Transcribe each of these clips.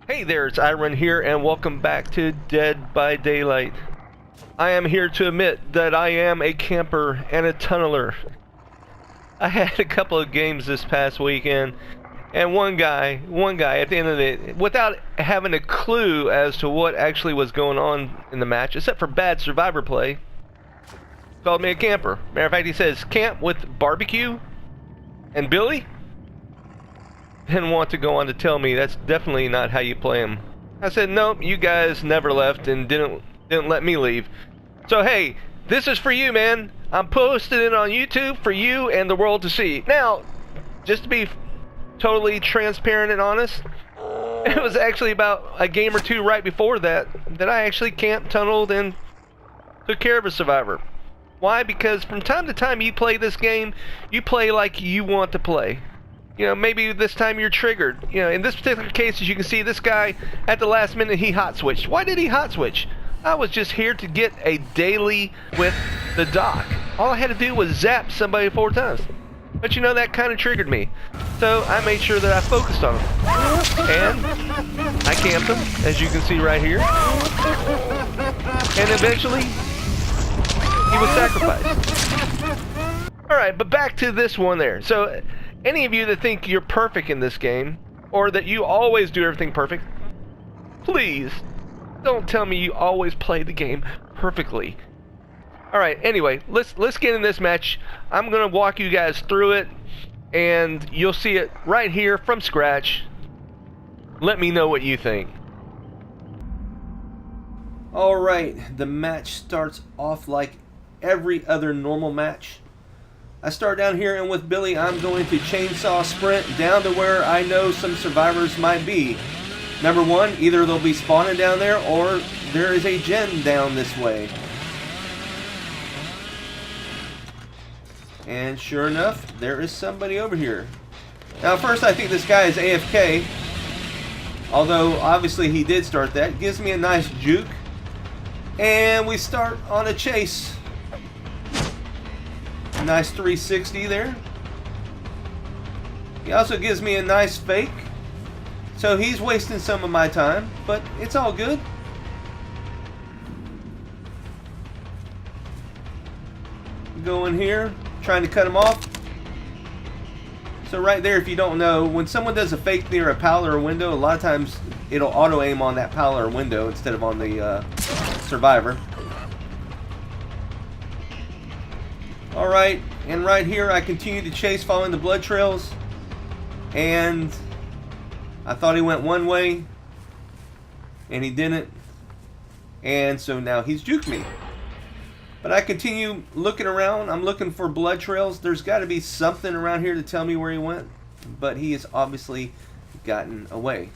Hey there, it's iRun here, and welcome back to Dead by Daylight. I am here to admit that I am a camper and a tunneler. I had a couple of games this past weekend, and one guy at the end of the day, without having a clue as to what actually was going on in the match, except for bad survivor play, called me a camper. Matter of fact, he says, "Camp with barbecue and Billy?" Didn't want to go on to tell me that's definitely not how you play them. I said, nope, you guys never left and didn't let me leave. So hey, this is for you, man. I'm posting it on YouTube for you and the world to see. Now, just to be totally transparent and honest, it was actually about a game or two right before that I actually camped, tunneled, and took care of a survivor. Why? Because from time to time you play this game, you play like you want to play. You know, maybe this time you're triggered. You know, in this particular case, as you can see, this guy, at the last minute, he hot switched. Why did he hot switch? I was just here to get a daily with the doc. All I had to do was zap somebody 4 times. But you know, that kind of triggered me. So I made sure that I focused on him. And I camped him, as you can see right here. And eventually, he was sacrificed. Alright, but back to this one there. So, any of you that think you're perfect in this game, or that you always do everything perfect, please don't tell me you always play the game perfectly. Alright, anyway, let's get in this match. I'm gonna walk you guys through it, and you'll see it right here from scratch. Let me know what you think. Alright, the match starts off like every other normal match. I start down here, and with Billy, I'm going to chainsaw sprint down to where I know some survivors might be. Number one, either they'll be spawning down there, or there is a gen down this way. And sure enough, there is somebody over here. Now, first, I think this guy is AFK. Although, obviously, he did start that. Gives me a nice juke. And we start on a chase. Nice 360 there. He also gives me a nice fake. So he's wasting some of my time, but it's all good. Go in here, trying to cut him off. So right there, if you don't know, when someone does a fake near a pallet or window, a lot of times it'll auto aim on that pallet or window instead of on the survivor. Alright, and right here I continue to chase following the blood trails, and I thought he went one way and he didn't, and so now he's juked me. But I continue looking around. I'm looking for blood trails. There's got to be something around here to tell me where he went, but he has obviously gotten away.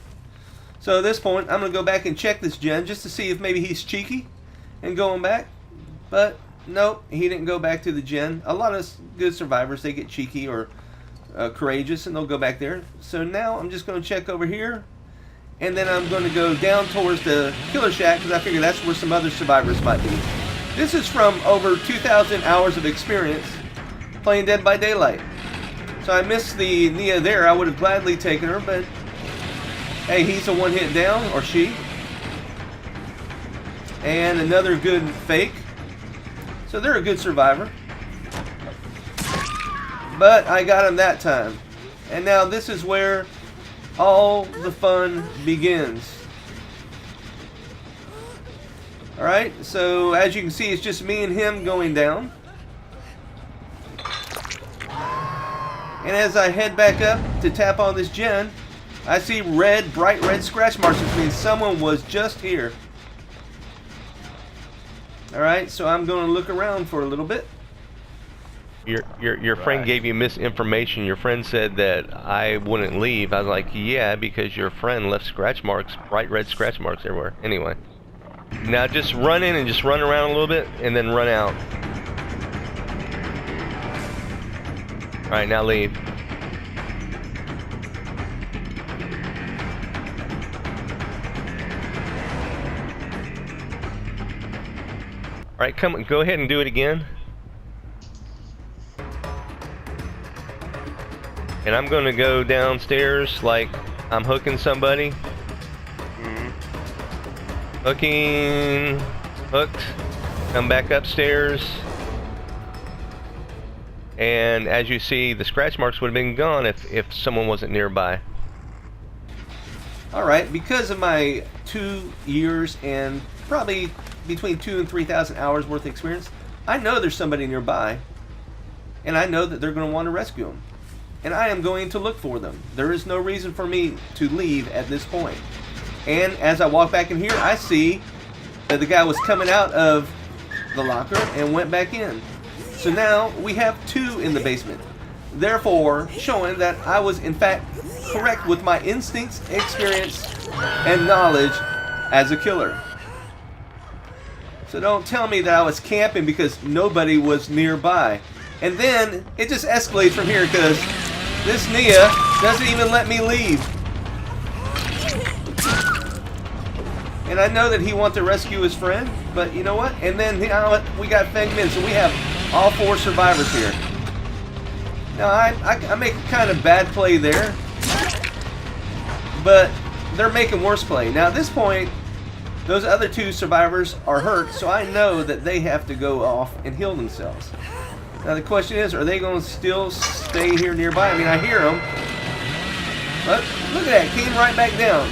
So at this point I'm going to go back and check this gen just to see if maybe he's cheeky and going back, but nope, he didn't go back to the gen. A lot of good survivors, they get cheeky or courageous and they'll go back there. So now I'm just going to check over here, and then I'm going to go down towards the killer shack because I figure that's where some other survivors might be. This is from over 2,000 hours of experience playing Dead by Daylight. So I missed the Nia there. I would have gladly taken her, but hey, he's a one hit down, or she. And another good fake. So they're a good survivor. But I got him that time. And now this is where all the fun begins. Alright, so as you can see, it's just me and him going down. And as I head back up to tap on this gen, I see red, bright red scratch marks, which means someone was just here. Alright, so I'm going to look around for a little bit. Your friend gave you misinformation. Your friend said that I wouldn't leave. I was like, yeah, because your friend left scratch marks, bright red scratch marks everywhere. Anyway. Now just run in and just run around a little bit and then run out. Alright, now leave. Alright, come, go ahead and do it again. And I'm going to go downstairs like I'm hooking somebody. Hooking, hooked, come back upstairs, and as you see, the scratch marks would have been gone if someone wasn't nearby. Alright, because of my 2 years and probably between 2,000 and 3,000 hours worth of experience, I know there's somebody nearby, and I know that they're going to want to rescue them. And I am going to look for them. There is no reason for me to leave at this point. And as I walk back in here, I see that the guy was coming out of the locker and went back in. So now we have 2 in the basement. Therefore, showing that I was in fact correct with my instincts, experience, and knowledge as a killer. So don't tell me that I was camping because nobody was nearby. And then it just escalates from here because this Nia doesn't even let me leave. And I know that he wants to rescue his friend, but you know what? And then we got Feng Min, so we have all 4 survivors here. Now I make a kind of bad play there, but they're making worse play. Now at this point, those other 2 survivors are hurt, so I know that they have to go off and heal themselves. Now the question is, are they going to still stay here nearby? I mean, I hear them. But look at that, came right back down.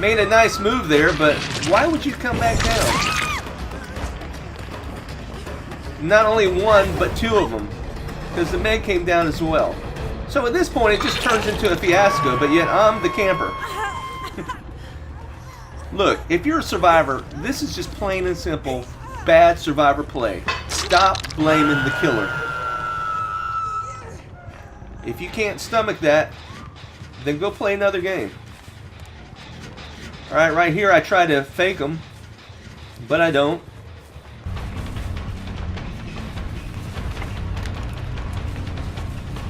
Made a nice move there, but why would you come back down? Not only 1, but 2 of them. Because the Meg came down as well. So at this point, it just turns into a fiasco, but yet I'm the camper. Look, if you're a survivor, this is just plain and simple bad survivor play. Stop blaming the killer. If you can't stomach that, then go play another game. Alright, right here I try to fake them, but I don't.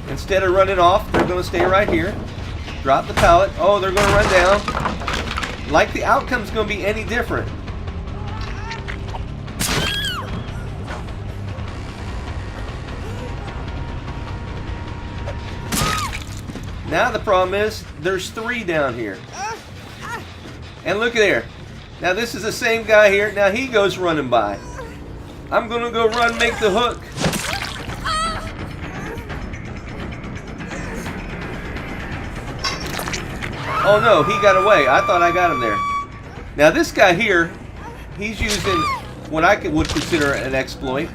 Instead of running off, they're going to stay right here. Drop the pallet. Oh, they're going to run down. Like the outcome's going to be any different. Now the problem is, there's 3 down here. And look at there. Now this is the same guy here. Now he goes running by. I'm going to go run, make the hook. Oh no, he got away. I thought I got him there. Now this guy here, he's using what I would consider an exploit.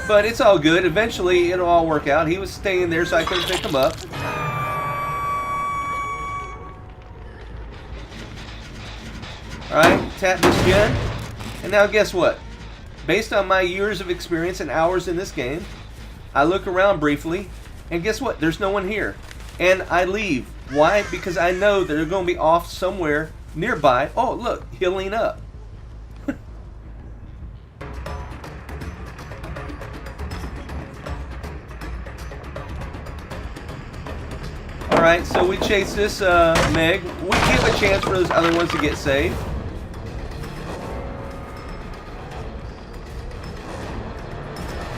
But it's all good. Eventually it'll all work out. He was staying there so I couldn't pick him up. Alright, tap this gen. And now guess what? Based on my years of experience and hours in this game, I look around briefly, and guess what? There's no one here. And I leave. Why? Because I know that they're going to be off somewhere nearby. Oh, look, healing up. Alright, so we chase this Meg. We give a chance for those other ones to get saved.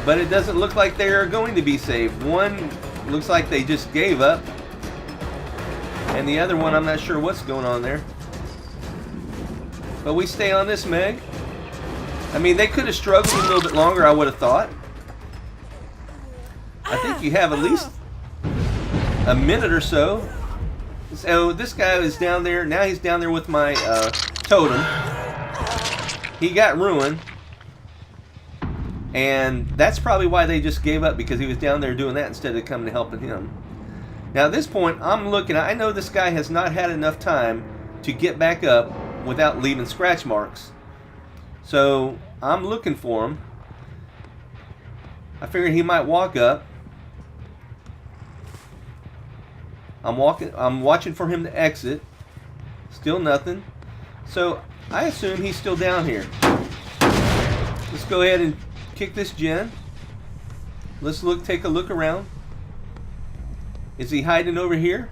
But it doesn't look like they are going to be saved. One looks like they just gave up. And the other one, I'm not sure what's going on there. But we stay on this Meg. I mean, they could have struggled a little bit longer, I would have thought. I think you have at least a minute or so. So this guy is down there. Now he's down there with my totem. He got ruined. And that's probably why they just gave up, because he was down there doing that instead of coming to helping him. Now at this point, I'm looking. I know this guy has not had enough time to get back up without leaving scratch marks. So I'm looking for him. I figured he might walk up. I'm watching for him to exit. Still nothing. So I assume he's still down here. Let's go ahead and kick this gen. Let's take a look around. Is he hiding over here?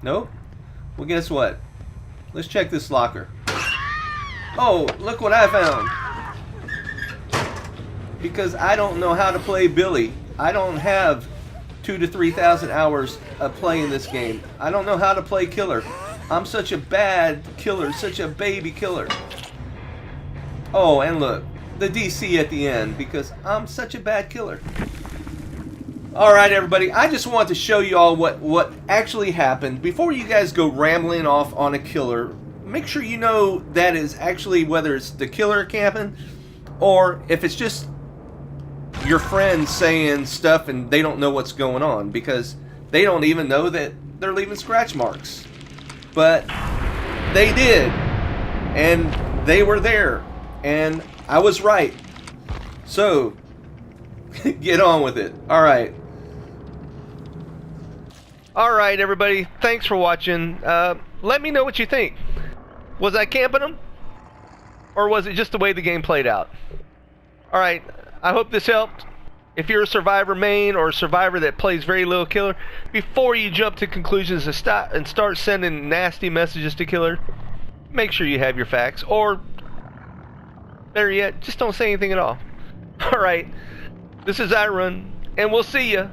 Nope. Well, guess what? Let's check this locker. Oh, look what I found. Because I don't know how to play Billy. I don't have 2,000 to 3,000 hours of play in this game. I don't know how to play killer. I'm such a bad killer, such a baby killer. Oh, and look, the DC at the end, because I'm such a bad killer. Alright everybody, I just want to show you all what actually happened. Before you guys go rambling off on a killer, make sure you know that is actually whether it's the killer camping, or if it's just your friends saying stuff and they don't know what's going on, because they don't even know that they're leaving scratch marks. But they did, and they were there, and I was right. So, get on with it. Alright. Alright everybody, thanks for watching. Let me know what you think. Was I camping them? Or was it just the way the game played out? Alright, I hope this helped. If you're a survivor main or a survivor that plays very little killer, before you jump to conclusions and start sending nasty messages to killer, make sure you have your facts. Or, better yet, just don't say anything at all. Alright, this is iRun, and we'll see ya.